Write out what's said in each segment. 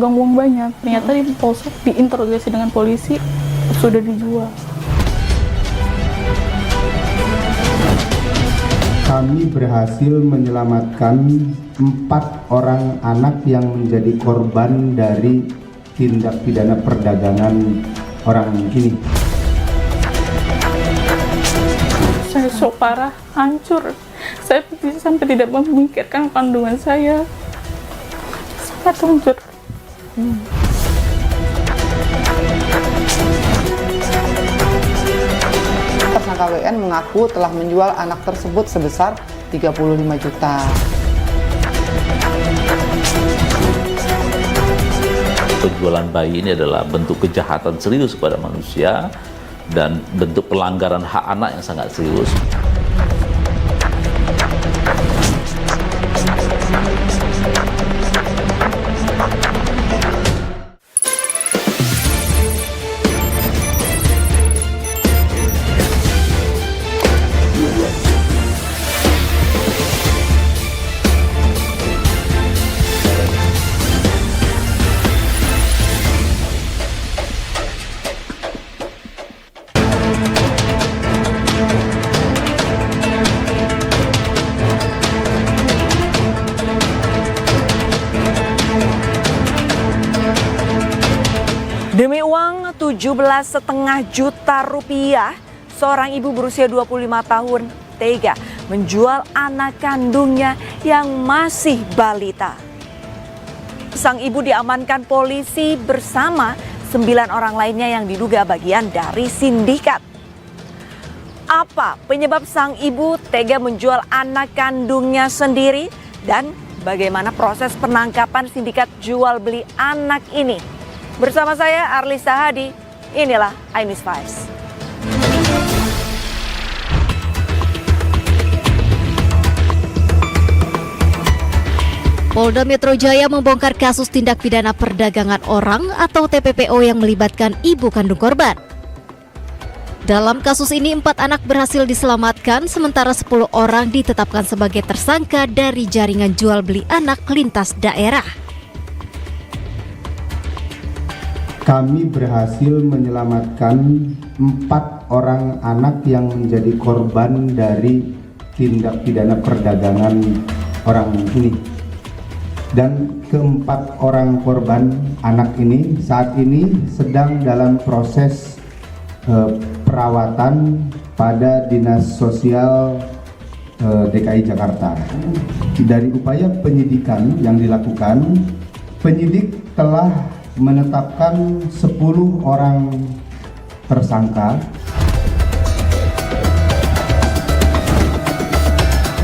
megang uang banyak. Ternyata di polsek diinterogasi dengan polisi sudah dijual. Kami berhasil menyelamatkan 4 orang anak yang menjadi korban dari tindak pidana perdagangan orang ini. Saya shock parah, hancur. Saya sampai tidak memikirkan kandungan saya. Sangat hancur. Tersangka WN mengaku telah menjual anak tersebut sebesar 35 juta. Penjualan bayi ini adalah bentuk kejahatan serius kepada manusia dan bentuk pelanggaran hak anak yang sangat serius. Demi uang 17,5 juta rupiah, seorang ibu berusia 25 tahun tega menjual anak kandungnya yang masih balita. Sang ibu diamankan polisi bersama 9 orang lainnya yang diduga bagian dari sindikat. Apa penyebab sang ibu tega menjual anak kandungnya sendiri dan bagaimana proses penangkapan sindikat jual beli anak ini? Bersama saya Arlisa Hadi, inilah iNews 5. Polda Metro Jaya membongkar kasus tindak pidana perdagangan orang atau TPPO yang melibatkan ibu kandung korban. Dalam kasus ini 4 anak berhasil diselamatkan, sementara 10 orang ditetapkan sebagai tersangka dari jaringan jual beli anak lintas daerah. Kami berhasil menyelamatkan 4 orang anak yang menjadi korban dari tindak pidana perdagangan orang ini. Dan ke-4 orang korban anak ini saat ini sedang dalam proses perawatan pada Dinas Sosial DKI Jakarta. Dari upaya penyidikan yang dilakukan, penyidik telah menetapkan 10 orang tersangka.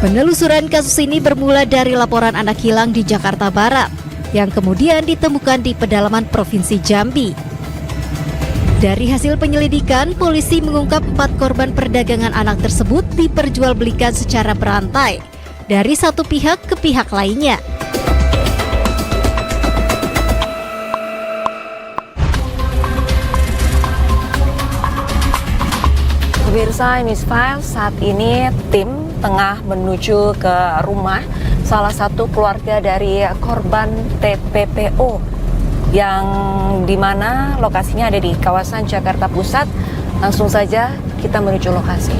Penelusuran kasus ini bermula dari laporan anak hilang di Jakarta Barat yang kemudian ditemukan di pedalaman Provinsi Jambi. Dari hasil penyelidikan, polisi mengungkap 4 korban perdagangan anak tersebut diperjualbelikan secara berantai dari satu pihak ke pihak lainnya. Pemirsa iNews 5, saat ini tim tengah menuju ke rumah salah satu keluarga dari korban TPPO yang dimana lokasinya ada di kawasan Jakarta Pusat. Langsung saja kita menuju lokasi.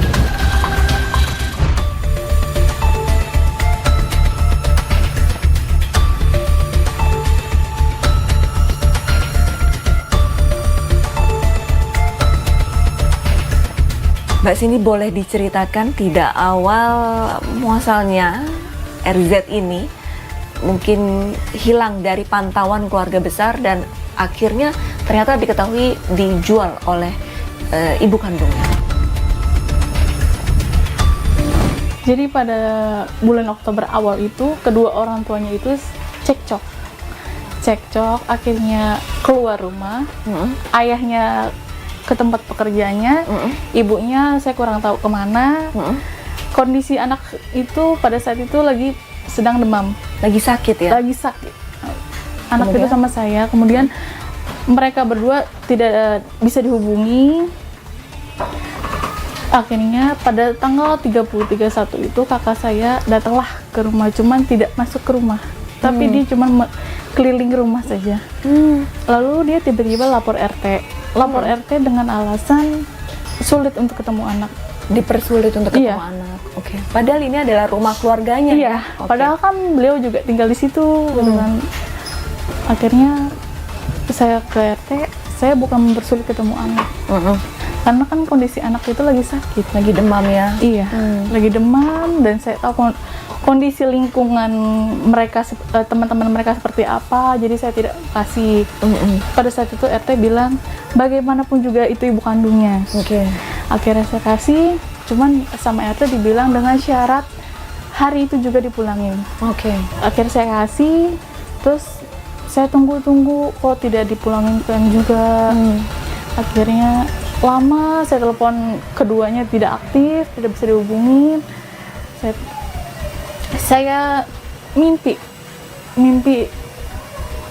Mbak Cindy, boleh diceritakan tidak awal muasalnya RZ ini mungkin hilang dari pantauan keluarga besar dan akhirnya ternyata diketahui dijual oleh ibu kandungnya? Jadi pada bulan Oktober awal itu kedua orang tuanya itu cekcok, akhirnya keluar rumah. Ayahnya ke tempat pekerjaannya, ibunya saya kurang tahu kemana. Kondisi anak itu pada saat itu lagi sedang demam, lagi sakit ya? Lagi sakit. Anak itu sama saya. Kemudian mereka berdua tidak bisa dihubungi. Akhirnya pada tanggal 30-31 itu kakak saya datanglah ke rumah, cuman tidak masuk ke rumah. Tapi dia cuman keliling rumah saja. Lalu dia tiba-tiba lapor RT. Lapor RT dengan alasan sulit untuk ketemu anak. Dipersulit untuk ketemu Iya. anak. Oke. Padahal ini adalah rumah keluarganya. Iya, Oke. padahal kan beliau juga tinggal di situ gitu kan. Akhirnya saya ke RT, saya bukan mempersulit ketemu anak. Karena kan kondisi anak itu lagi sakit. Lagi demam ya. Iya, lagi demam dan saya tahu kondisi lingkungan mereka, teman-teman mereka seperti apa, jadi saya tidak kasih. Pada saat itu RT bilang, bagaimanapun juga itu ibu kandungnya. Oke. Akhirnya saya kasih, cuman sama RT dibilang dengan syarat hari itu juga dipulangin. Oke. Akhirnya saya kasih, terus saya tunggu-tunggu kok tidak dipulangin juga. Akhirnya lama saya telepon keduanya tidak aktif, tidak bisa dihubungin. Saya mimpi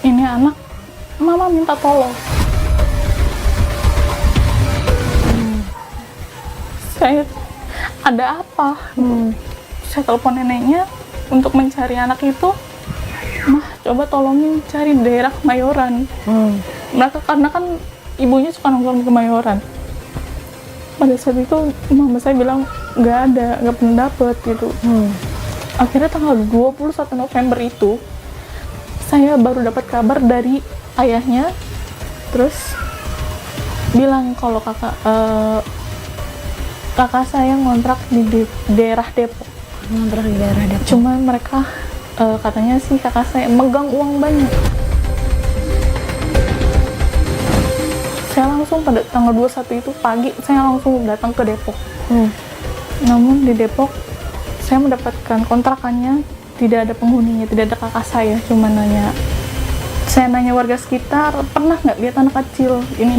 ini anak, mama minta tolong. Saya ada apa? Saya telepon neneknya untuk mencari anak itu. Mah, coba tolongin cari daerah Kemayoran. Mereka karena kan ibunya suka nongkrong di Kemayoran. Pada saat itu mama saya bilang nggak ada, nggak pernah dapet gitu. Akhirnya tanggal 21 November itu saya baru dapat kabar dari ayahnya, terus bilang kalau kakak saya ngontrak di daerah Depok. Ngontrak di daerah Depok. Cuma mereka katanya sih kakak saya megang uang banyak. Saya langsung pada tanggal 21 itu pagi saya langsung datang ke Depok. Namun di Depok saya mendapatkan kontrakannya, tidak ada penghuninya, tidak ada kakak saya. Cuma saya nanya warga sekitar, pernah nggak lihat anak kecil ini?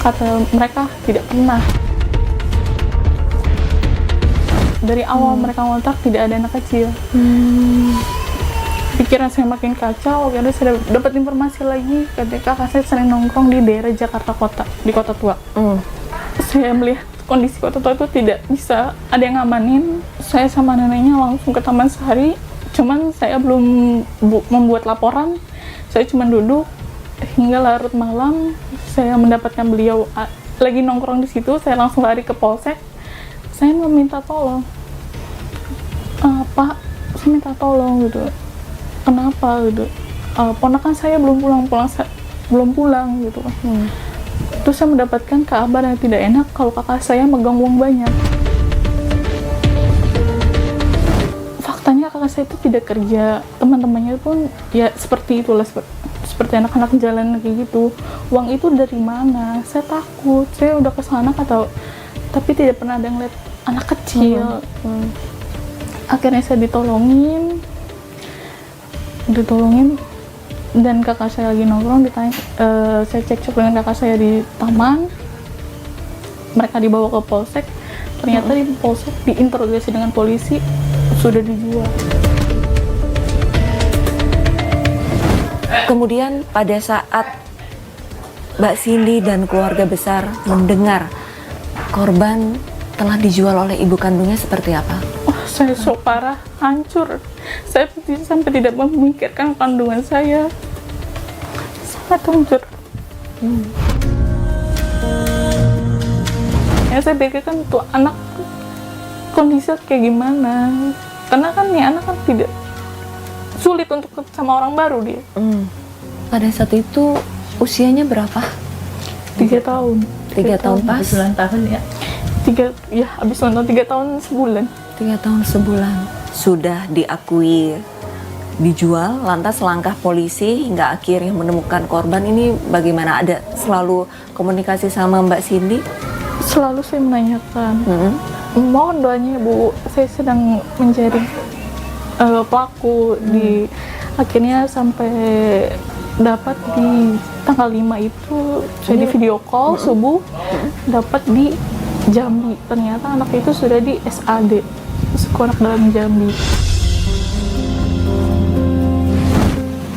Kata mereka tidak pernah. Dari awal mereka ngontrak tidak ada anak kecil. Pikiran saya makin kacau, akhirnya saya dapat informasi lagi ketika kakak saya sering nongkrong di daerah Jakarta Kota, di Kota Tua. Saya melihat kondisi Kota Tua itu tidak bisa ada yang ngamanin. Saya sama neneknya langsung ke Taman Sari, cuman saya belum membuat laporan. Saya cuma duduk hingga larut malam. Saya mendapatkan beliau lagi nongkrong di situ. Saya langsung lari ke polsek. Saya meminta tolong. Pak, saya minta tolong gitu. Kenapa gitu? Ponakan saya belum pulang gitu. Terus saya mendapatkan kabar yang tidak enak kalau kakak saya megang uang banyak. Faktanya kakak saya itu tidak kerja, teman-temannya pun ya seperti itulah, seperti anak-anak jalan kayak gitu. Uang itu dari mana? Saya takut, saya udah kesana tapi tidak pernah ada yang lihat anak kecil. Akhirnya saya ditolongin dan kakak saya lagi nongkrong. Saya cekcok dengan kakak saya di taman. Mereka dibawa ke polsek, ternyata di polsek diinterogasi dengan polisi, sudah dijual. Kemudian pada saat Mbak Cindy dan keluarga besar mendengar korban telah dijual oleh ibu kandungnya, seperti apa? Saya sok parah, hancur. Saya sampai tidak memikirkan kandungan saya. Sangat hancur. Ya saya pikirkan tuh anak kondisinya kayak gimana. Karena kan nih anak kan tidak sulit untuk sama orang baru dia. Pada saat itu usianya berapa? 3 tahun. 3 tahun pas? 9 tahun ya. Habis nonton 3 tahun sebulan. 3 tahun sebulan. Sudah diakui dijual, lantas langkah polisi hingga akhirnya menemukan korban ini bagaimana? Ada selalu komunikasi sama Mbak Cindy? Selalu saya menanyakan, mohon doanya Bu, saya sedang mencari pelaku. Akhirnya sampai dapat di tanggal 5 itu saya di video call subuh, dapat di Jambi. Ternyata anak itu sudah di SAD, sekolah dalam Jambi.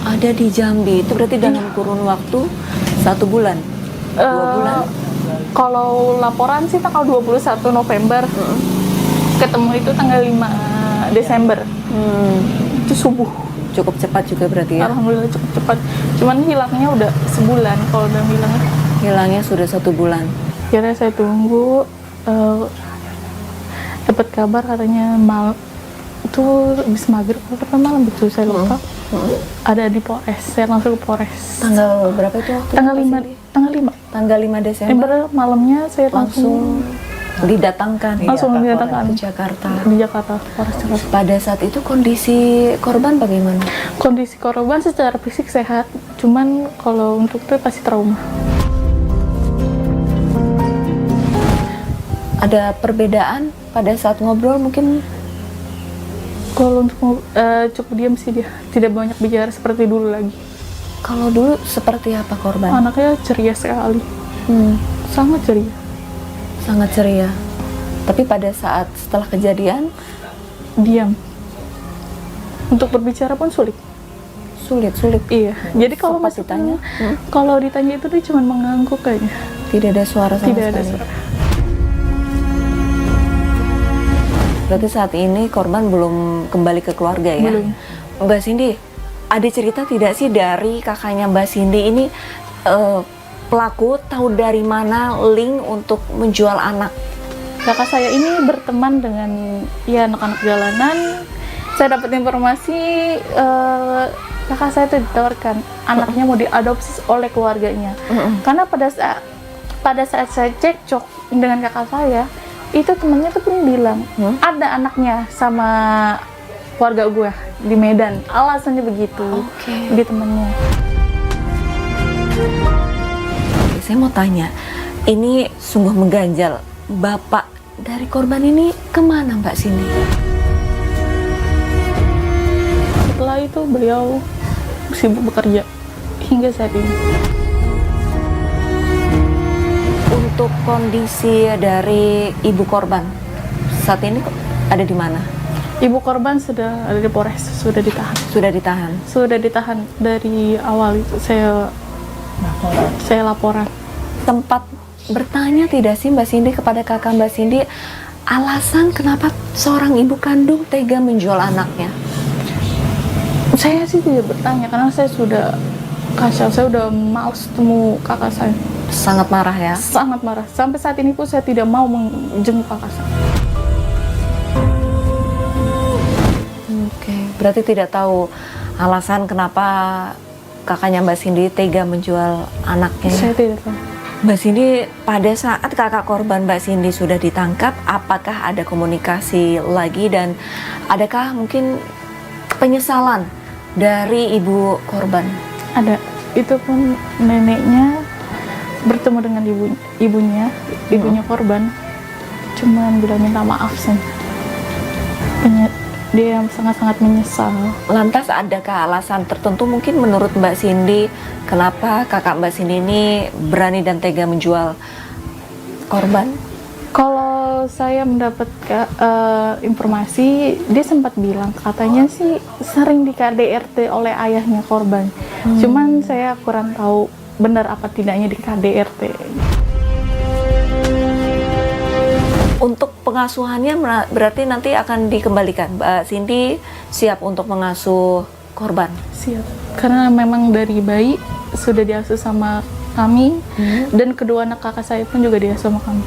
Ada di Jambi, itu berarti dalam kurun waktu 1 bulan? 2 bulan? Kalau laporan sih tanggal 21 November, ketemu itu tanggal 5 Desember. Itu subuh. cukup cepat juga berarti ya? Alhamdulillah cukup cepat. Cuman hilangnya udah sebulan. Kalau udah hilang, Hilangnya sudah 1 bulan. kira saya tunggu dapat kabar katanya itu habis maghrib atau malam betul saya lupa. Ada di Polres. Saya langsung ke Polres. Tanggal berapa itu waktu? Tanggal Mbak 5 Cindy? tanggal 5. Tanggal 5 Desember Malamnya saya langsung didatangkan langsung ya, didatangkan ke Jakarta. di Jakarta, Polres Jakarta. Pada saat itu kondisi korban bagaimana? Kondisi korban secara fisik sehat, cuman kalau untuk itu pasti trauma. Ada perbedaan pada saat ngobrol mungkin? Kalau untuk cukup diam sih dia, tidak banyak bicara seperti dulu lagi. Kalau dulu seperti apa korban? Anaknya ceria sekali, sangat ceria. Sangat ceria. Tapi pada saat setelah kejadian Diam. Untuk berbicara pun sulit. sulit. Iya. Jadi kalau Sempat masih ditanya? kalau ditanya itu dia cuma mengangguk kayaknya. Tidak ada suara sama Tidak ada sekali. suara. Berarti saat ini korban belum kembali ke keluarga ya? Belum. Mbak Cindy, ada cerita tidak sih dari kakaknya Mbak Cindy ini pelaku tahu dari mana link untuk menjual anak? Kakak saya ini berteman dengan ya anak-anak jalanan. Saya dapat informasi kakak saya itu ditawarkan anaknya mau diadopsi oleh keluarganya. Karena pada saat saya cekcok dengan kakak saya, itu temannya tuh pun bilang ada anaknya sama keluarga gue di Medan. Alasannya begitu di temannya. Saya mau tanya, ini sungguh mengganjal. Bapak dari korban ini kemana Mbak Cindy? Setelah itu beliau sibuk bekerja hingga saat ini. Untuk kondisi dari ibu korban saat ini ada di mana? Ibu korban sudah ada di Polres, sudah ditahan. Sudah ditahan. Dari awal itu saya laporan. Tempat bertanya tidak sih Mbak Cindy kepada kakak Mbak Cindy alasan kenapa seorang ibu kandung tega menjual anaknya? Saya sih tidak bertanya karena saya sudah kacau, saya udah malas temu kakak saya. Sangat marah ya? Sangat marah. Sampai saat ini pun saya tidak mau menjenguk kakak saya. Oke, berarti tidak tahu alasan kenapa kakaknya Mbak Cindy tega menjual anaknya. Saya tidak tahu. Mbak Cindy, pada saat kakak korban Mbak Cindy sudah ditangkap, apakah ada komunikasi lagi dan adakah mungkin penyesalan dari ibu korban? Ada. Itu pun neneknya bertemu dengan ibunya korban. Cuman bilang minta maaf saja. Dia sangat-sangat menyesal. Lantas adakah alasan tertentu mungkin menurut Mbak Cindy kenapa kakak Mbak Cindy ini berani dan tega menjual korban? Kalau saya mendapat informasi, dia sempat bilang katanya sih sering di KDRT oleh ayahnya korban. Cuman saya kurang tahu benar apa tidaknya di KDRT. Untuk pengasuhannya berarti nanti akan dikembalikan. Mbak Cindy siap untuk mengasuh korban? Siap. Karena memang dari bayi sudah diasuh sama kami dan kedua anak kakak saya pun juga diasuh sama kami.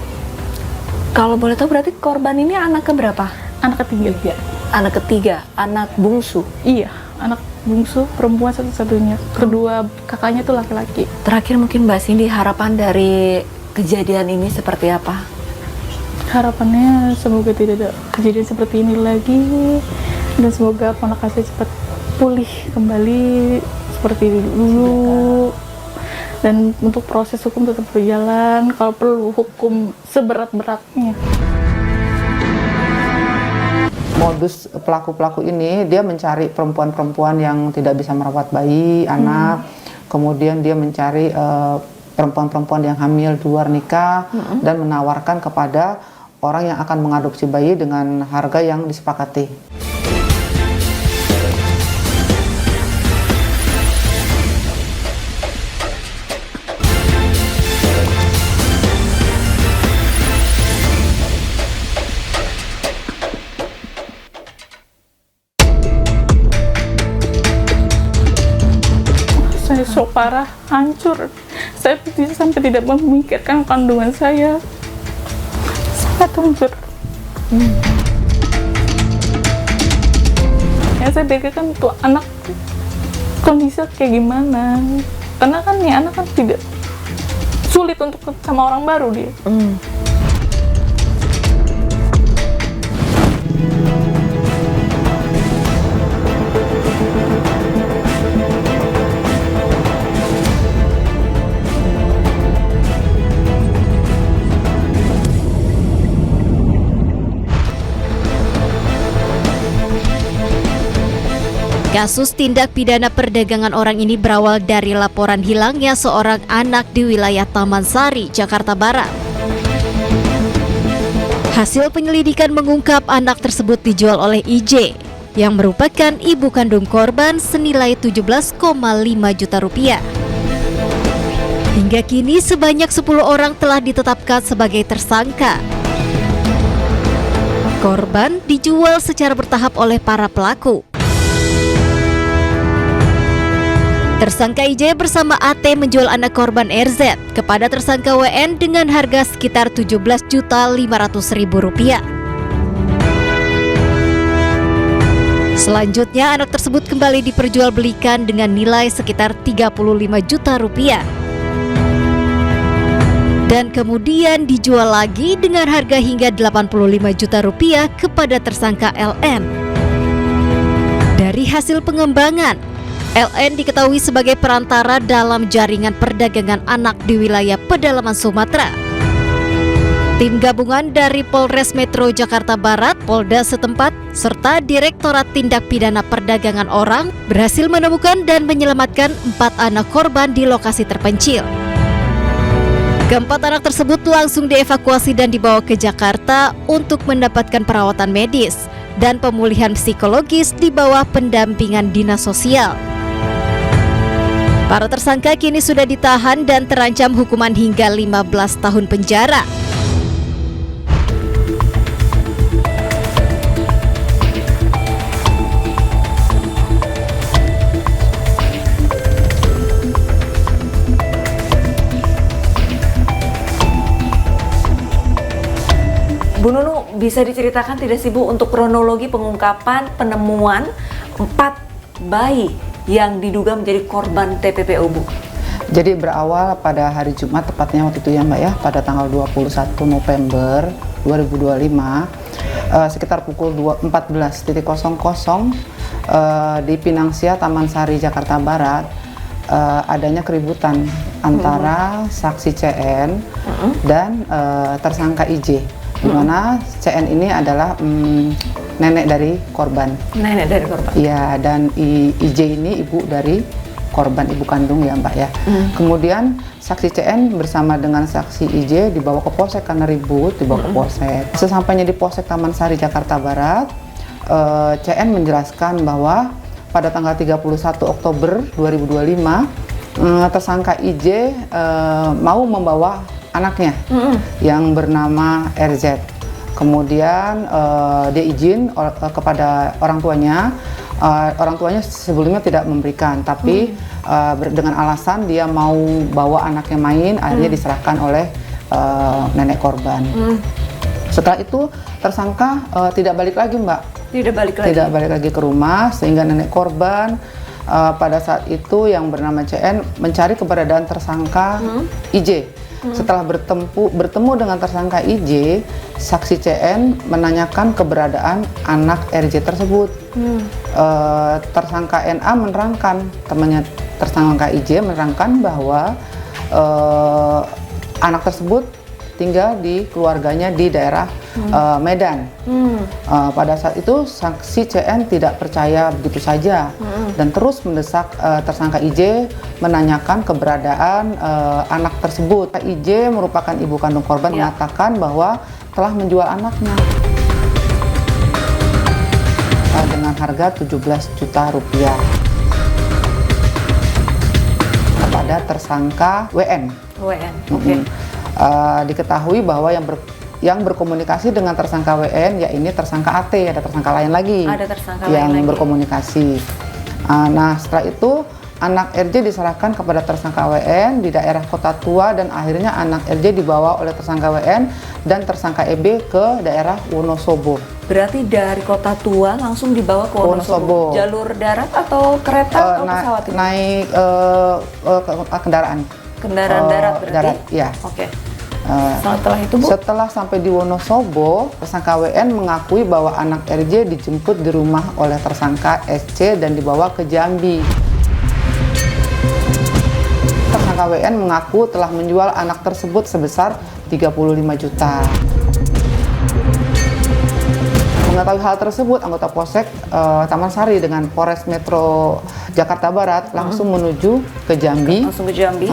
Kalau boleh tahu berarti korban ini anak keberapa? Anak ketiga. Anak ketiga, anak bungsu. Iya, anak bungsu perempuan satu-satunya. Kedua kakaknya tuh laki-laki. Terakhir mungkin Mbak Cindy harapan dari kejadian ini seperti apa? Harapannya semoga tidak ada kejadian seperti ini lagi dan semoga ponakan saya cepat pulih kembali seperti dulu dan untuk proses hukum tetap berjalan, kalau perlu hukum seberat-beratnya. Modus pelaku-pelaku ini dia mencari perempuan-perempuan yang tidak bisa merawat bayi, anak, kemudian dia mencari perempuan-perempuan yang hamil di luar nikah dan menawarkan kepada orang yang akan mengadopsi bayi dengan harga yang disepakati. parah, hancur. Saya sampai tidak memikirkan kandungan saya. Sangat hancur. Yang saya pikirkan tuh anak kondisi kayak gimana. Karena kan nih anak kan tidak sulit untuk sama orang baru dia. Kasus tindak pidana perdagangan orang ini berawal dari laporan hilangnya seorang anak di wilayah Taman Sari, Jakarta Barat. Hasil penyelidikan mengungkap anak tersebut dijual oleh IJ, yang merupakan ibu kandung korban senilai 17,5 juta rupiah. Hingga kini sebanyak 10 orang telah ditetapkan sebagai tersangka. Korban dijual secara bertahap oleh para pelaku. Tersangka IJ bersama AT menjual anak korban RZ kepada tersangka WN dengan harga sekitar Rp17.500.000. Selanjutnya anak tersebut kembali diperjualbelikan dengan nilai sekitar Rp35 juta. Dan kemudian dijual lagi dengan harga hingga Rp85 juta kepada tersangka LN. Dari hasil pengembangan, LN diketahui sebagai perantara dalam jaringan perdagangan anak di wilayah pedalaman Sumatera. Tim gabungan dari Polres Metro Jakarta Barat, Polda setempat, serta Direktorat Tindak Pidana Perdagangan Orang berhasil menemukan dan menyelamatkan 4 anak korban di lokasi terpencil. Keempat anak tersebut langsung dievakuasi dan dibawa ke Jakarta untuk mendapatkan perawatan medis dan pemulihan psikologis di bawah pendampingan dinas sosial. Para tersangka kini sudah ditahan dan terancam hukuman hingga 15 tahun penjara. Bu Nunu, bisa diceritakan tidak sih Bu untuk kronologi pengungkapan penemuan 4 bayi yang diduga menjadi korban TPPO, Bu? Jadi berawal pada hari Jumat, tepatnya waktu itu ya Mbak ya, pada tanggal 21 November 2025, sekitar pukul 14.00 di Pinangsia, Taman Sari, Jakarta Barat, adanya keributan antara saksi CN dan tersangka IJ, di mana CN ini adalah nenek dari korban. Nenek dari korban. Iya, dan IJ ini ibu dari korban, ibu kandung ya Mbak ya. Kemudian saksi CN bersama dengan saksi IJ dibawa ke polsek karena ribut, dibawa ke polsek. Sesampainya di Polsek Taman Sari, Jakarta Barat, CN menjelaskan bahwa pada tanggal 31 Oktober 2025 tersangka IJ mau membawa anaknya yang bernama RZ. Kemudian dia izin kepada orang tuanya. Orang tuanya sebelumnya tidak memberikan, tapi dengan alasan dia mau bawa anaknya main, akhirnya diserahkan oleh nenek korban. Setelah itu tersangka tidak balik lagi, Mbak. Tidak balik lagi ke rumah, sehingga nenek korban pada saat itu yang bernama CN mencari keberadaan tersangka IJ. Setelah bertemu dengan tersangka IJ, saksi CN menanyakan keberadaan anak RJ tersebut. Tersangka NA menerangkan, temannya tersangka IJ menerangkan bahwa anak tersebut tinggal di keluarganya di daerah Medan. Pada saat itu saksi CN tidak percaya begitu saja dan terus mendesak tersangka IJ menanyakan keberadaan anak tersebut. IJ merupakan ibu kandung korban mengatakan bahwa telah menjual anaknya dengan harga 17 juta rupiah kepada tersangka WN. Diketahui bahwa yang berkomunikasi dengan tersangka WN, ya ini tersangka AT, ada tersangka lain lagi yang berkomunikasi. Nah, setelah itu anak RJ diserahkan kepada tersangka WN di daerah Kota Tua dan akhirnya anak RJ dibawa oleh tersangka WN dan tersangka EB ke daerah Wonosobo. Berarti dari Kota Tua langsung dibawa ke Wonosobo. Jalur darat atau kereta atau pesawat? Naik kendaraan. Kendaraan darat berarti? Darat, ya. Oke. Setelah itu, Bu? Setelah sampai di Wonosobo, tersangka WN mengakui bahwa anak RJ dijemput di rumah oleh tersangka SC dan dibawa ke Jambi. Tersangka WN mengaku telah menjual anak tersebut sebesar 35 juta. Mengetahui hal tersebut, anggota Polsek Taman Sari dengan Polres Metro Jakarta Barat langsung menuju ke Jambi. Langsung ke Jambi.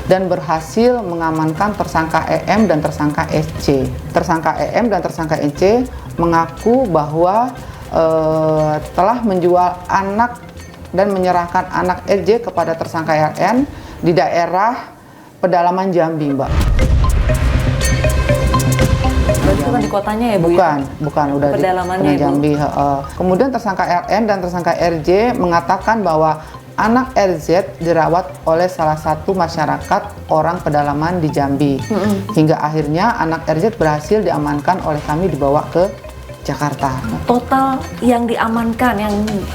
Dan berhasil mengamankan tersangka EM dan tersangka SC. Tersangka EM dan tersangka SC mengaku bahwa telah menjual anak dan menyerahkan anak RJ kepada tersangka RN di daerah pedalaman Jambi, Mbak. Berarti bukan di kotanya ya, Bu? Bukan, udah di pedalamannya, Jambi. Kemudian tersangka RN dan tersangka RJ mengatakan bahwa anak RZ dirawat oleh salah satu masyarakat orang pedalaman di Jambi. Hingga akhirnya anak RZ berhasil diamankan oleh kami dibawa ke Jakarta. Total yang diamankan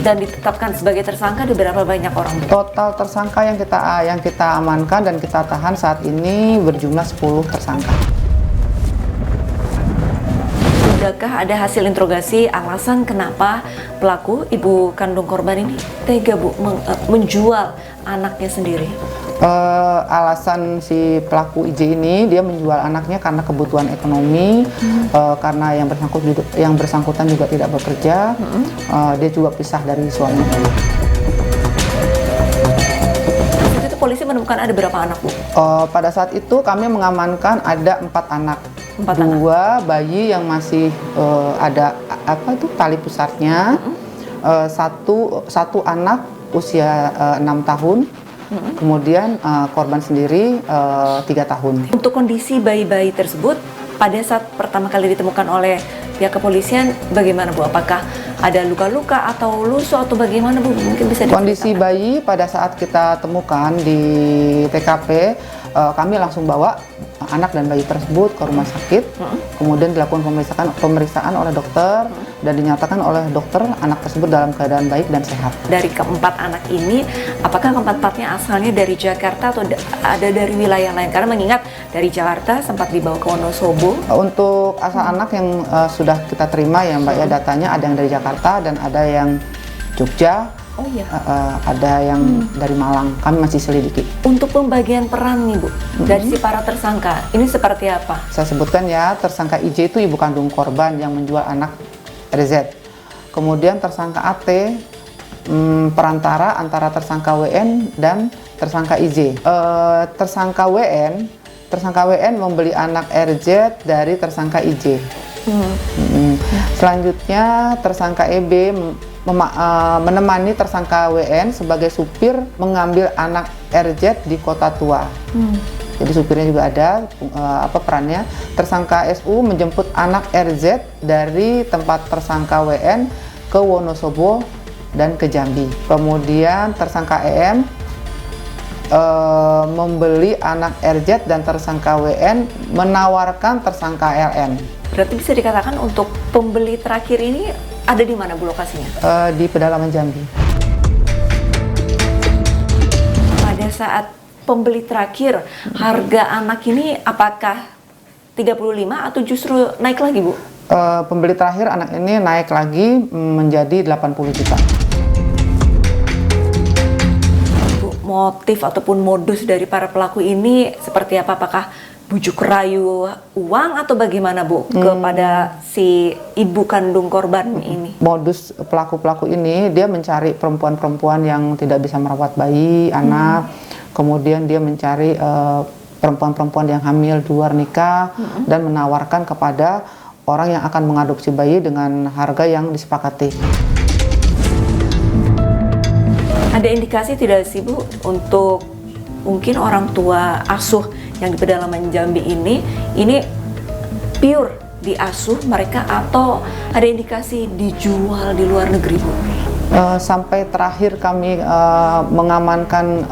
dan ditetapkan sebagai tersangka ada berapa banyak orang, Bu? Total tersangka yang kita amankan dan kita tahan saat ini berjumlah 10 tersangka. Sudahkah ada hasil interogasi alasan kenapa pelaku ibu kandung korban ini tega, Bu, menjual anaknya sendiri? Alasan si pelaku IJ ini dia menjual anaknya karena kebutuhan ekonomi, karena yang bersangkutan juga tidak bekerja, dia juga pisah dari suaminya. Itu polisi menemukan ada berapa anak, Bu? Pada saat itu kami mengamankan ada 4 anak. 2 bayi yang masih ada tali pusarnya, satu anak usia 6 tahun, kemudian korban sendiri 3 tahun. Untuk kondisi bayi-bayi tersebut pada saat pertama kali ditemukan oleh pihak kepolisian bagaimana, Bu? Apakah ada luka-luka atau lusuh atau bagaimana, Bu? Mungkin bisa diceritakan. Kondisi bayi pada saat kita temukan di TKP, kami langsung bawa anak dan bayi tersebut ke rumah sakit, kemudian dilakukan pemeriksaan oleh dokter dan dinyatakan oleh dokter anak tersebut dalam keadaan baik dan sehat. Dari keempat anak ini, apakah keempat-empatnya asalnya dari Jakarta atau ada dari wilayah lain? Karena mengingat dari Jakarta sempat dibawa ke Wonosobo. Untuk asal anak yang sudah kita terima ya, Mbak, ya, datanya ada yang dari Jakarta dan ada yang Jogja. Oh iya. Ada yang dari Malang. Kami masih selidiki. Untuk pembagian peran nih, Bu, dari si para tersangka ini seperti apa? Saya sebutkan ya, tersangka IJ itu ibu kandung korban yang menjual anak RZ. Kemudian tersangka AT perantara antara tersangka WN dan tersangka IJ. Tersangka WN membeli anak RZ dari tersangka IJ. Selanjutnya tersangka EB menemani tersangka WN sebagai supir mengambil anak RZ di Kota Tua. Jadi supirnya juga ada perannya. Tersangka SU menjemput anak RZ dari tempat tersangka WN ke Wonosobo dan ke Jambi. Kemudian tersangka EM membeli anak RZ dan tersangka WN menawarkan tersangka LN. Berarti bisa dikatakan untuk pembeli terakhir ini ada di mana, Bu, lokasinya? Di pedalaman Jambi. Pada saat pembeli terakhir, harga anak ini apakah 35 atau justru naik lagi, Bu? Pembeli terakhir anak ini naik lagi menjadi 80 juta. Bu, motif ataupun modus dari para pelaku ini seperti apa? Apakah bujuk rayu uang atau bagaimana, Bu, kepada si ibu kandung korban ini? Modus pelaku-pelaku ini dia mencari perempuan-perempuan yang tidak bisa merawat bayi, anak, kemudian dia mencari perempuan-perempuan yang hamil di luar nikah dan menawarkan kepada orang yang akan mengadopsi bayi dengan harga yang disepakati. Ada indikasi tidak sih, Bu, untuk mungkin orang tua asuh yang di pedalaman Jambi ini pure diasuh mereka atau ada indikasi dijual di luar negeri, Bu? Sampai terakhir kami mengamankan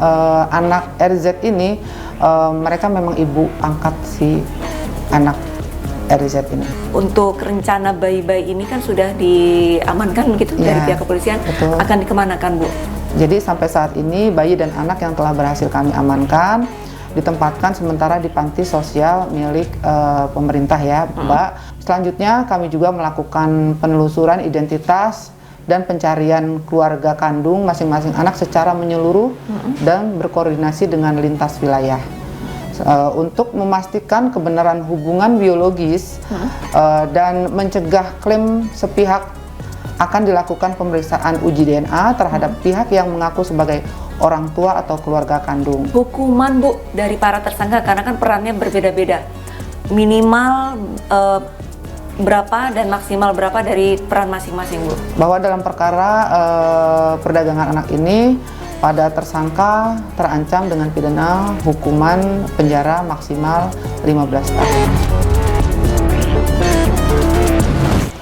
anak RZ ini, mereka memang ibu angkat si anak RZ ini. Untuk rencana bayi-bayi ini kan sudah diamankan gitu dari pihak kepolisian. Betul. Akan dikemanakan, Bu? Jadi sampai saat ini bayi dan anak yang telah berhasil kami amankan ditempatkan sementara di panti sosial milik pemerintah ya, Mbak. Selanjutnya kami juga melakukan penelusuran identitas dan pencarian keluarga kandung masing-masing anak secara menyeluruh dan berkoordinasi dengan lintas wilayah untuk memastikan kebenaran hubungan biologis dan mencegah klaim sepihak. Akan dilakukan pemeriksaan uji DNA terhadap pihak yang mengaku sebagai orang tua atau keluarga kandung. Hukuman, Bu, dari para tersangka karena kan perannya berbeda-beda. Minimal berapa dan maksimal berapa dari peran masing-masing, Bu? Bahwa dalam perkara perdagangan anak ini, pada tersangka terancam dengan pidana hukuman penjara maksimal 15 tahun.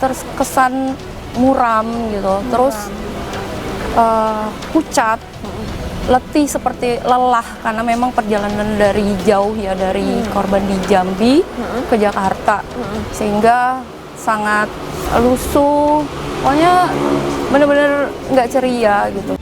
Terkesan muram gitu, terus pucat, letih seperti lelah karena memang perjalanan dari jauh ya, dari korban di Jambi ke Jakarta, sehingga sangat lusuh, pokoknya bener-bener nggak ceria gitu.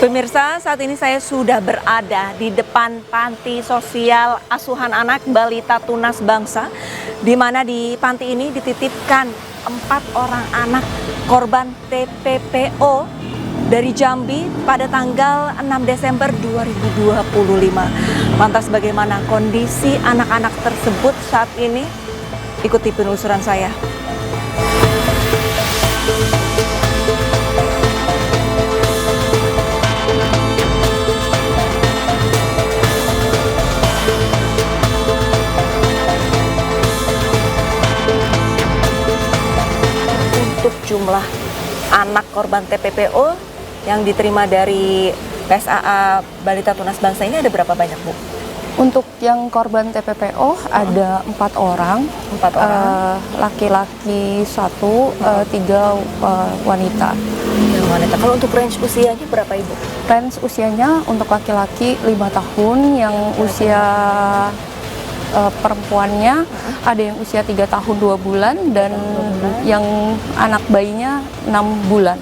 Pemirsa, saat ini saya sudah berada di depan panti sosial asuhan anak balita tunas bangsa, di mana di panti ini dititipkan 4 orang anak korban TPPO dari Jambi pada tanggal 6 Desember 2025. Lantas bagaimana kondisi anak-anak tersebut saat ini? Ikuti penelusuran saya. Untuk jumlah anak korban TPPO yang diterima dari PSAA Balita Tunas Bangsa ini ada berapa banyak, Bu? Untuk yang korban TPPO ada 4 orang, 4 orang. Laki-laki 1, 3 wanita. Yang wanita. Kalau untuk range usianya berapa, Ibu? Range usianya untuk laki-laki 5 tahun, yang usia perempuannya ada yang usia 3 tahun 2 bulan dan yang anak bayinya 6 bulan.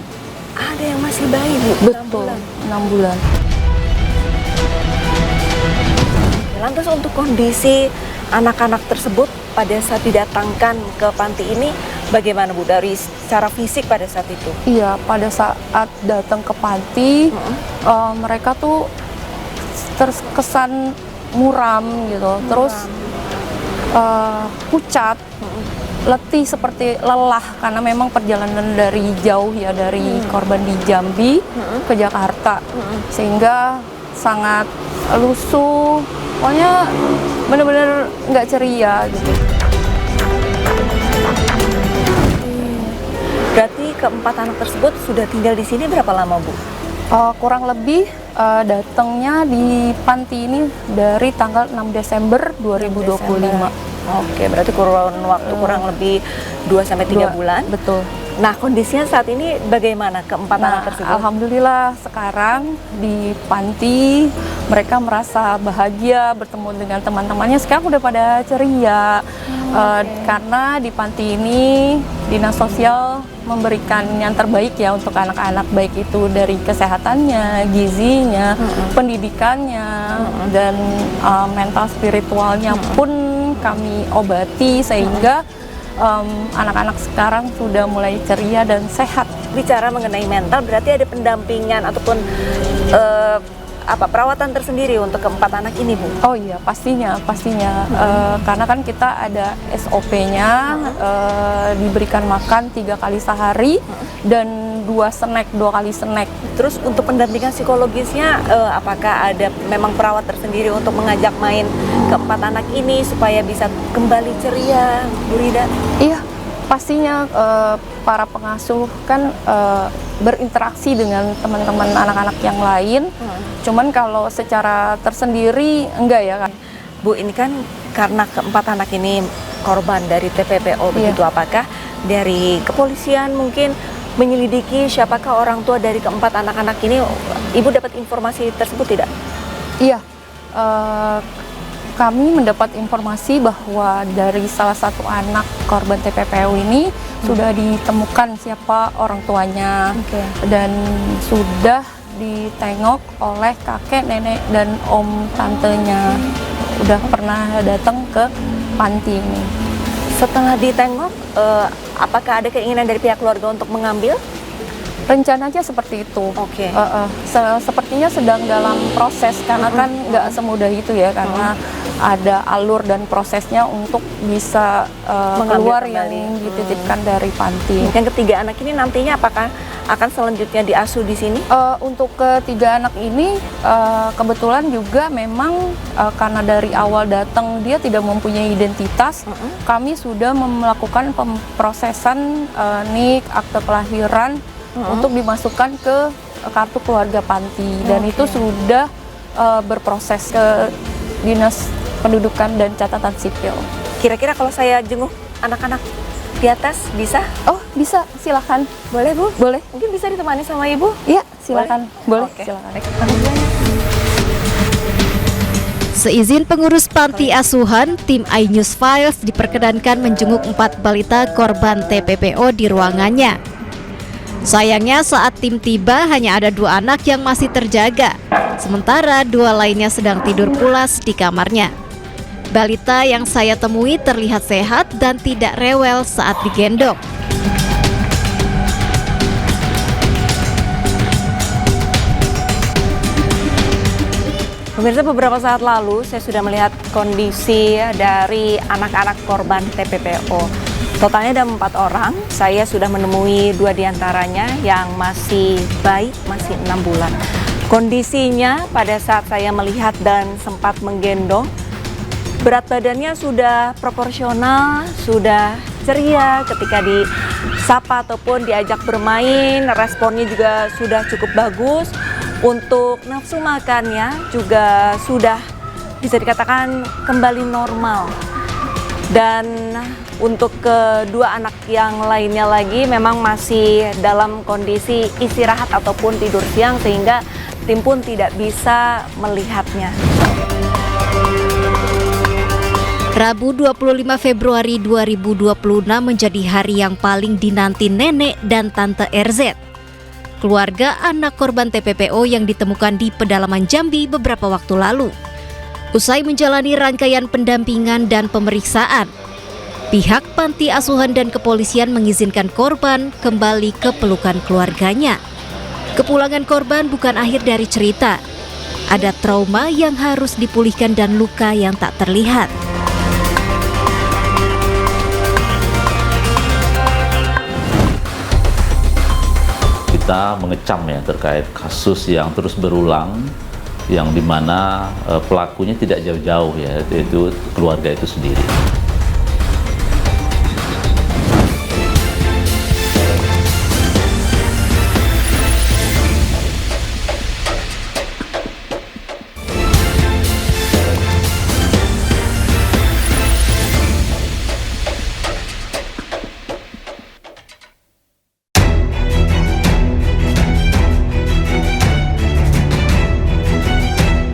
Ada yang masih bayi, Bu? Betul, 6 bulan. Lantas untuk kondisi anak-anak tersebut pada saat didatangkan ke panti ini bagaimana, Bu, dari secara fisik pada saat itu? Iya, pada saat datang ke panti mereka tuh terkesan muram gitu, terus pucat, letih seperti lelah karena memang perjalanan dari jauh ya, dari korban di Jambi ke Jakarta, sehingga sangat lusuh, pokoknya bener-bener nggak ceria gitu. Berarti keempat anak tersebut sudah tinggal di sini berapa lama, Bu? Kurang lebih datangnya di panti ini dari tanggal 6 Desember 2025. Oke, berarti kurun waktu kurang lebih 2-3 bulan. Betul. Nah, kondisinya saat ini bagaimana keempat anak tersebut? Alhamdulillah sekarang di panti mereka merasa bahagia bertemu dengan teman-temannya. Sekarang udah pada ceria karena di panti ini Dinas Sosial memberikan yang terbaik ya untuk anak-anak, baik itu dari kesehatannya, gizinya, pendidikannya, dan mental spiritualnya pun kami obati sehingga anak-anak sekarang sudah mulai ceria dan sehat. Bicara mengenai mental, berarti ada pendampingan ataupun perawatan tersendiri untuk keempat anak ini, Bu? Oh iya, pastinya. Karena kan kita ada SOP-nya, diberikan makan 3 kali sehari dan 2 kali snack. Terus untuk pendampingan psikologisnya, apakah ada memang perawat tersendiri untuk mengajak main keempat anak ini supaya bisa kembali ceria, Bu Rida? Iya, pastinya para pengasuh kan berinteraksi dengan teman-teman anak-anak yang lain. Cuman kalau secara tersendiri enggak ya kan. Bu, ini kan karena keempat anak ini korban dari TPPO begitu, apakah dari kepolisian mungkin menyelidiki siapakah orang tua dari keempat anak-anak ini? Ibu dapat informasi tersebut tidak? Iya, kami mendapat informasi bahwa dari salah satu anak korban TPPO ini sudah ditemukan siapa orang tuanya, dan sudah ditengok oleh kakek, nenek, dan om tantenya. Udah pernah datang ke panti ini. Setelah ditengok, apakah ada keinginan dari pihak keluarga untuk mengambil? Rencananya seperti itu. Oke. Sepertinya sedang dalam proses, karena kan nggak semudah itu ya, karena ada alur dan prosesnya untuk bisa keluar yang dititipkan dari panti. Yang ketiga anak ini nantinya apakah akan selanjutnya diasuh di sini? Untuk ketiga anak ini kebetulan juga memang karena dari awal datang dia tidak mempunyai identitas, kami sudah melakukan pemrosesan NIK, akte kelahiran, untuk dimasukkan ke kartu keluarga panti, dan itu sudah berproses ke Dinas Pendudukan dan Catatan Sipil. Kira-kira kalau saya jenguk anak-anak di atas bisa? Oh, bisa, silakan. Boleh, Bu? Boleh. Mungkin bisa ditemani sama Ibu? Iya, silakan. Boleh. Oke. Silakan. Seizin pengurus panti asuhan, tim iNews Files diperkenankan menjenguk 4 balita korban TPPO di ruangannya. Sayangnya saat tim tiba hanya ada 2 anak yang masih terjaga, sementara 2 lainnya sedang tidur pulas di kamarnya. Balita yang saya temui terlihat sehat dan tidak rewel saat digendong. Pemirsa, beberapa saat lalu saya sudah melihat kondisi dari anak-anak korban TPPO. Totalnya ada 4 orang. Saya sudah menemui 2 diantaranya yang masih bayi, masih 6 bulan. Kondisinya pada saat saya melihat dan sempat menggendong, berat badannya sudah proporsional, sudah ceria ketika disapa ataupun diajak bermain, responnya juga sudah cukup bagus. Untuk nafsu makannya juga sudah bisa dikatakan kembali normal. Dan untuk kedua anak yang lainnya lagi memang masih dalam kondisi istirahat ataupun tidur siang, sehingga tim pun tidak bisa melihatnya. Rabu 25 Februari 2026 menjadi hari yang paling dinanti nenek dan tante RZ. Keluarga anak korban TPPO yang ditemukan di pedalaman Jambi beberapa waktu lalu. Usai menjalani rangkaian pendampingan dan pemeriksaan, pihak panti asuhan dan kepolisian mengizinkan korban kembali ke pelukan keluarganya. Kepulangan korban bukan akhir dari cerita. Ada trauma yang harus dipulihkan dan luka yang tak terlihat. Kita mengecam ya terkait kasus yang terus berulang, yang dimana pelakunya tidak jauh-jauh ya, yaitu keluarga itu sendiri.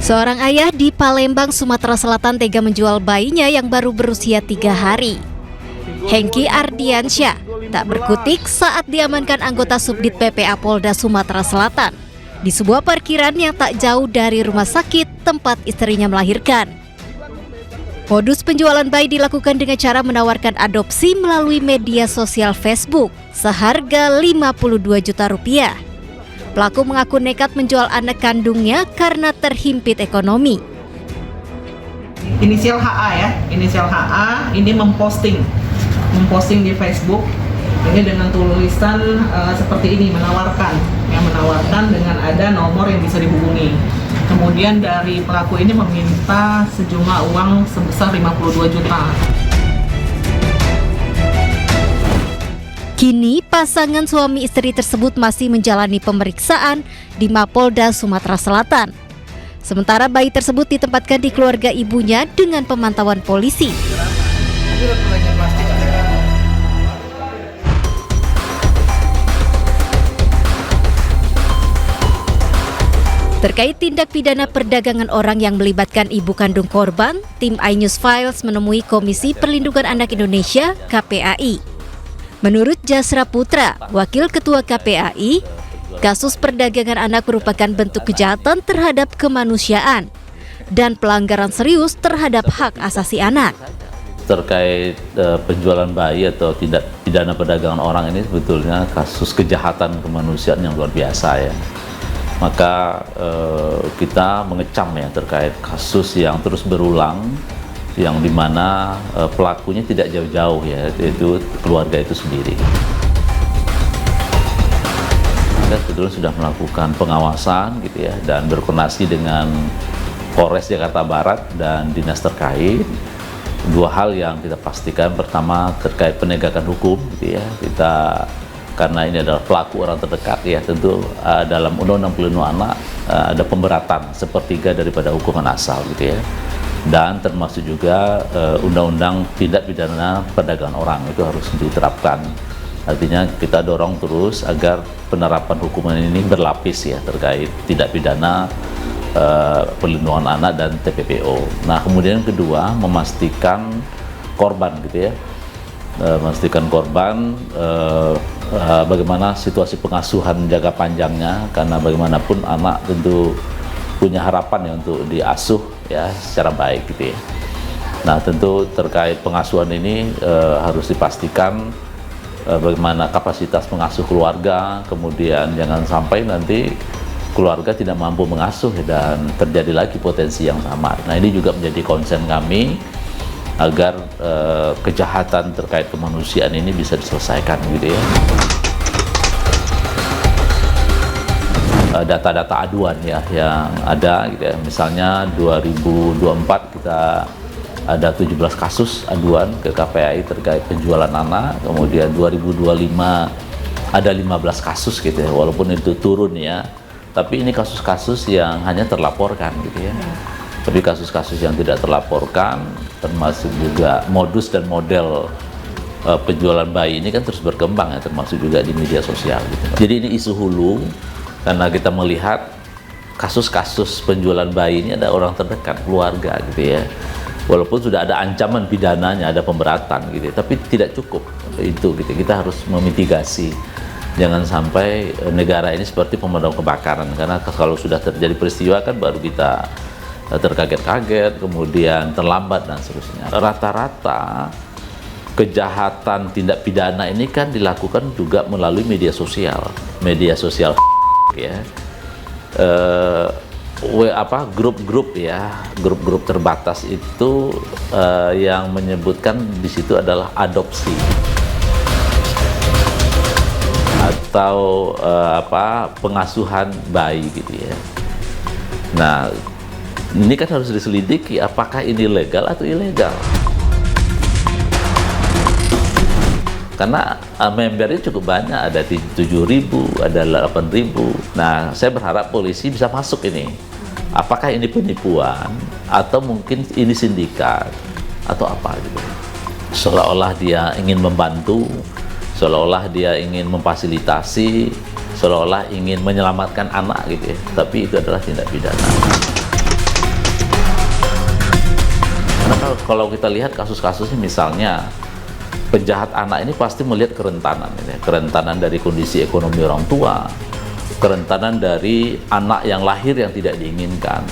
Seorang ayah di Palembang, Sumatera Selatan tega menjual bayinya yang baru berusia 3 hari. Hengki Ardiansyah tak berkutik saat diamankan anggota Subdit PPA Polda Sumatera Selatan di sebuah parkiran yang tak jauh dari rumah sakit tempat istrinya melahirkan. Modus penjualan bayi dilakukan dengan cara menawarkan adopsi melalui media sosial Facebook seharga 52 juta rupiah. Pelaku mengaku nekat menjual anak kandungnya karena terhimpit ekonomi. Inisial HA ya, inisial HA ini memposting di Facebook ini dengan tulisan seperti ini, menawarkan dengan ada nomor yang bisa dihubungi. Kemudian dari pelaku ini meminta sejumlah uang sebesar 52 juta. Kini pasangan suami istri tersebut masih menjalani pemeriksaan di Mapolda Sumatera Selatan. Sementara bayi tersebut ditempatkan di keluarga ibunya dengan pemantauan polisi. Terkait tindak pidana perdagangan orang yang melibatkan ibu kandung korban, tim iNews Files menemui Komisi Perlindungan Anak Indonesia (KPAI). Menurut Jasra Putra, Wakil Ketua KPAI, kasus perdagangan anak merupakan bentuk kejahatan terhadap kemanusiaan dan pelanggaran serius terhadap hak asasi anak. Terkait penjualan bayi atau tindak pidana perdagangan orang ini sebetulnya kasus kejahatan kemanusiaan yang luar biasa ya. Maka kita mengecam ya terkait kasus yang terus berulang, yang dimana pelakunya tidak jauh-jauh ya, yaitu keluarga itu sendiri. Kita sebetulnya sudah melakukan pengawasan gitu ya, dan berkoordinasi dengan Polres Jakarta Barat dan dinas terkait. Dua hal yang kita pastikan, pertama terkait penegakan hukum gitu ya, karena ini adalah pelaku orang terdekat ya, tentu dalam Undang-Undang Perlindungan Anak ada pemberatan sepertiga daripada hukuman asal gitu ya. Dan termasuk juga undang-undang tindak pidana perdagangan orang itu harus diterapkan. Artinya kita dorong terus agar penerapan hukuman ini berlapis ya terkait tindak pidana perlindungan anak dan TPPO. Nah kemudian yang kedua, memastikan korban gitu ya, memastikan korban bagaimana situasi pengasuhan jangka panjangnya, karena bagaimanapun anak tentu punya harapan ya untuk diasuh ya secara baik gitu ya. Nah tentu terkait pengasuhan ini harus dipastikan bagaimana kapasitas pengasuh keluarga, kemudian jangan sampai nanti keluarga tidak mampu mengasuh dan terjadi lagi potensi yang sama. Nah ini juga menjadi concern kami agar kejahatan terkait kemanusiaan ini bisa diselesaikan gitu ya. Data-data aduan ya yang ada gitu ya. Misalnya 2024 kita ada 17 kasus aduan ke KPAI terkait penjualan anak, kemudian 2025 ada 15 kasus gitu ya, walaupun itu turun ya, tapi ini kasus-kasus yang hanya terlaporkan gitu ya. Tapi kasus-kasus yang tidak terlaporkan, termasuk juga modus dan model penjualan bayi ini kan terus berkembang ya, termasuk juga di media sosial gitu. Jadi ini isu hulu, karena kita melihat kasus-kasus penjualan bayi ini ada orang terdekat, keluarga gitu ya. Walaupun sudah ada ancaman pidananya, ada pemberatan gitu ya, tapi tidak cukup itu gitu. Kita harus memitigasi. Jangan sampai negara ini seperti pemadam kebakaran, karena kalau sudah terjadi peristiwa kan baru kita terkaget-kaget, kemudian terlambat dan seterusnya. Rata-rata kejahatan tindak pidana ini kan dilakukan juga melalui media sosial ya, grup-grup ya, grup-grup terbatas itu yang menyebutkan di situ adalah adopsi atau pengasuhan bayi gitu ya. Nah ini kan harus diselidiki apakah ini legal atau ilegal. Karena membernya cukup banyak, ada 7.000, ada 8.000. Nah, saya berharap polisi bisa masuk ini. Apakah ini penipuan atau mungkin ini sindikat atau apa gitu. Seolah-olah dia ingin membantu, seolah-olah dia ingin memfasilitasi, seolah-olah ingin menyelamatkan anak gitu ya. Tapi itu adalah tindak pidana. Karena kalau kita lihat kasus-kasusnya, misalnya penjahat anak ini pasti melihat kerentanan ini, kerentanan dari kondisi ekonomi orang tua, kerentanan dari anak yang lahir yang tidak diinginkan,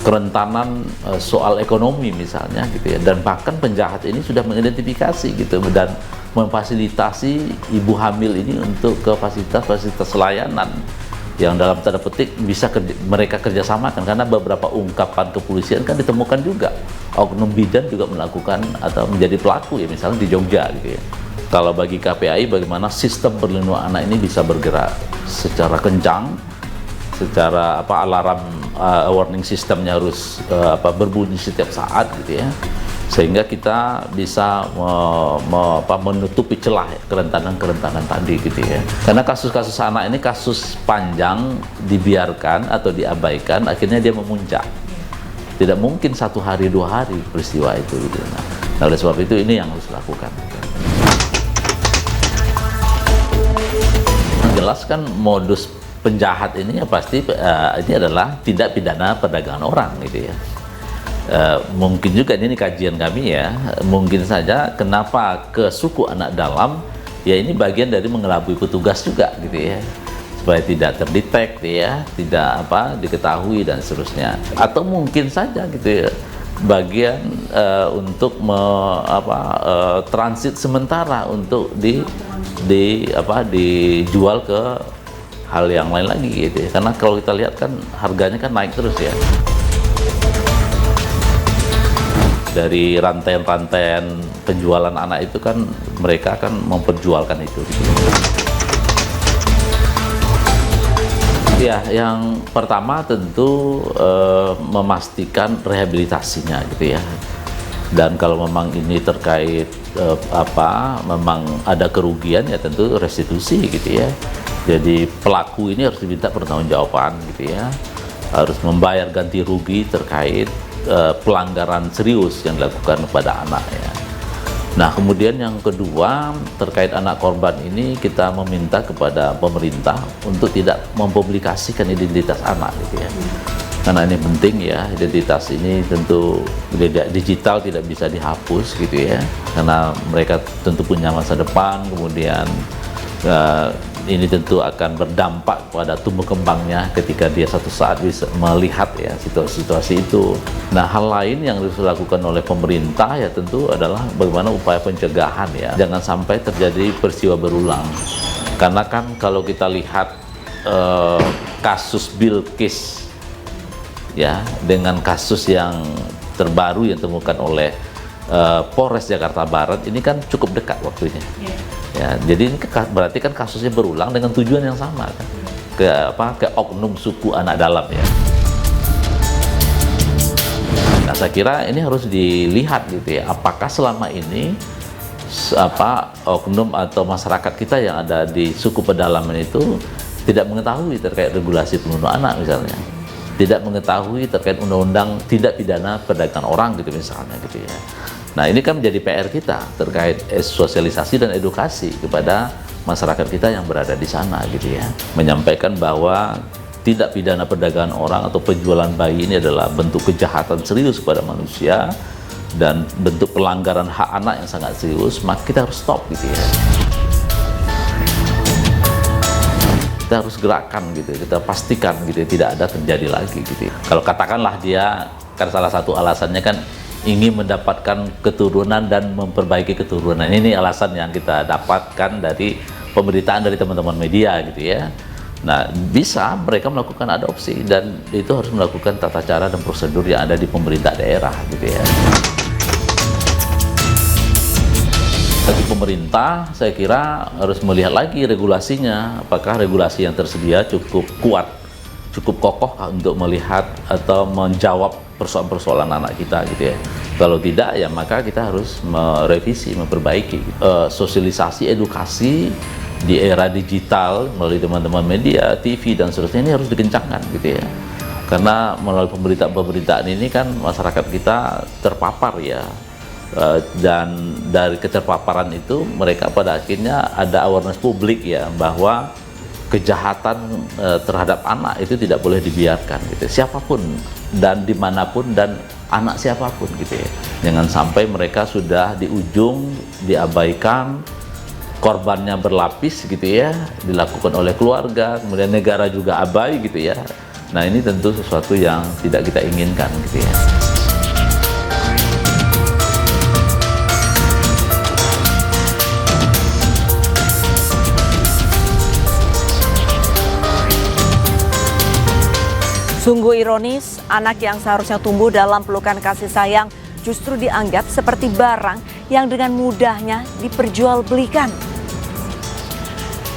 kerentanan soal ekonomi misalnya gitu ya, dan bahkan penjahat ini sudah mengidentifikasi gitu dan memfasilitasi ibu hamil ini untuk ke fasilitas-fasilitas layanan yang dalam tanda petik bisa mereka kerjasamakan, karena beberapa ungkapan kepolisian kan ditemukan juga oknum bidan juga melakukan atau menjadi pelaku ya, misalnya di Jogja gitu ya. Kalau bagi KPAI, bagaimana sistem perlindungan anak ini bisa bergerak secara kencang, secara alarm warning sistemnya harus berbunyi setiap saat gitu ya, sehingga kita bisa menutupi celah kerentanan tadi gitu ya. Karena kasus-kasus anak ini kasus panjang, dibiarkan atau diabaikan, akhirnya dia memuncak. Tidak mungkin 1 hari 2 hari peristiwa itu gitu. Nah, oleh sebab itu ini yang harus dilakukan. Jelas kan modus penjahat ini ya pasti ini adalah tindak pidana perdagangan orang gitu ya. Mungkin juga ini kajian kami ya, mungkin saja kenapa ke suku anak dalam ya, ini bagian dari mengelabui petugas juga gitu ya, supaya tidak terdetek ya, tidak diketahui dan seterusnya. Atau mungkin saja gitu ya, bagian untuk transit sementara untuk dijual ke hal yang lain lagi gitu ya. Karena kalau kita lihat kan harganya kan naik terus ya. Dari rantaian-rantaian penjualan anak itu kan mereka kan memperjualkan itu gitu. Ya, yang pertama tentu memastikan rehabilitasinya gitu ya. Dan kalau memang ini terkait memang ada kerugian ya tentu restitusi gitu ya. Jadi pelaku ini harus diminta pertanggungjawaban gitu ya. Harus membayar ganti rugi terkait pelanggaran serius yang dilakukan kepada anak ya. Nah, kemudian yang kedua terkait anak korban ini, kita meminta kepada pemerintah untuk tidak mempublikasikan identitas anak gitu ya. Karena ini penting ya, identitas ini tentu digital tidak bisa dihapus gitu ya. Karena mereka tentu punya masa depan, kemudian ini tentu akan berdampak pada tumbuh kembangnya ketika dia satu saat bisa melihat ya situasi itu. Nah, hal lain yang harus dilakukan oleh pemerintah ya tentu adalah bagaimana upaya pencegahan ya. Jangan sampai terjadi peristiwa berulang. Karena kan kalau kita lihat kasus Bilqis ya dengan kasus yang terbaru yang ditemukan oleh Polres Jakarta Barat ini kan cukup dekat waktunya. Ya, jadi ini berarti kan kasusnya berulang dengan tujuan yang sama kan, ke oknum suku anak dalam ya. Nah, saya kira ini harus dilihat gitu ya, apakah selama ini oknum atau masyarakat kita yang ada di suku pedalaman itu tidak mengetahui terkait regulasi perlindungan anak misalnya, tidak mengetahui terkait undang-undang tidak pidana perdagangan orang gitu misalnya gitu ya. Nah, ini kan menjadi PR kita terkait sosialisasi dan edukasi kepada masyarakat kita yang berada di sana gitu ya. Menyampaikan bahwa tindak pidana perdagangan orang atau penjualan bayi ini adalah bentuk kejahatan serius kepada manusia dan bentuk pelanggaran hak anak yang sangat serius, maka kita harus stop gitu ya. Kita harus gerakkan gitu, kita pastikan gitu tidak ada terjadi lagi gitu. Kalau katakanlah dia kan salah satu alasannya kan ingin mendapatkan keturunan dan memperbaiki keturunan. Ini alasan yang kita dapatkan dari pemberitaan dari teman-teman media gitu ya. Nah, bisa mereka melakukan adopsi dan itu harus melakukan tata cara dan prosedur yang ada di pemerintah daerah gitu ya. Bagi pemerintah, saya kira harus melihat lagi regulasinya. Apakah regulasi yang tersedia cukup kuat, cukup kokoh untuk melihat atau menjawab persoalan-persoalan anak kita gitu ya. Kalau tidak ya maka kita harus merevisi, memperbaiki. Sosialisasi, edukasi di era digital melalui teman-teman media, TV dan seterusnya ini harus dikencangkan gitu ya. Karena melalui pemberitaan ini kan masyarakat kita terpapar ya. Dan dari keterpaparan itu mereka pada akhirnya ada awareness publik ya bahwa kejahatan terhadap anak itu tidak boleh dibiarkan gitu. Siapapun dan dimanapun dan anak siapapun gitu ya. Jangan sampai mereka sudah di ujung diabaikan, korbannya berlapis gitu ya, dilakukan oleh keluarga, kemudian negara juga abai gitu ya. Nah, ini tentu sesuatu yang tidak kita inginkan gitu ya. Sungguh ironis, anak yang seharusnya tumbuh dalam pelukan kasih sayang justru dianggap seperti barang yang dengan mudahnya diperjualbelikan.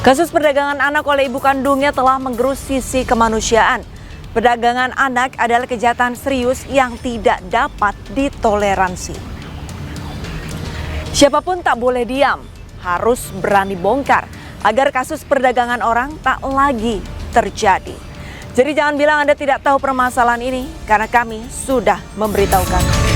Kasus perdagangan anak oleh ibu kandungnya telah menggerus sisi kemanusiaan. Perdagangan anak adalah kejahatan serius yang tidak dapat ditoleransi. Siapapun tak boleh diam, harus berani bongkar agar kasus perdagangan orang tak lagi terjadi. Jadi jangan bilang Anda tidak tahu permasalahan ini, karena kami sudah memberitahukan.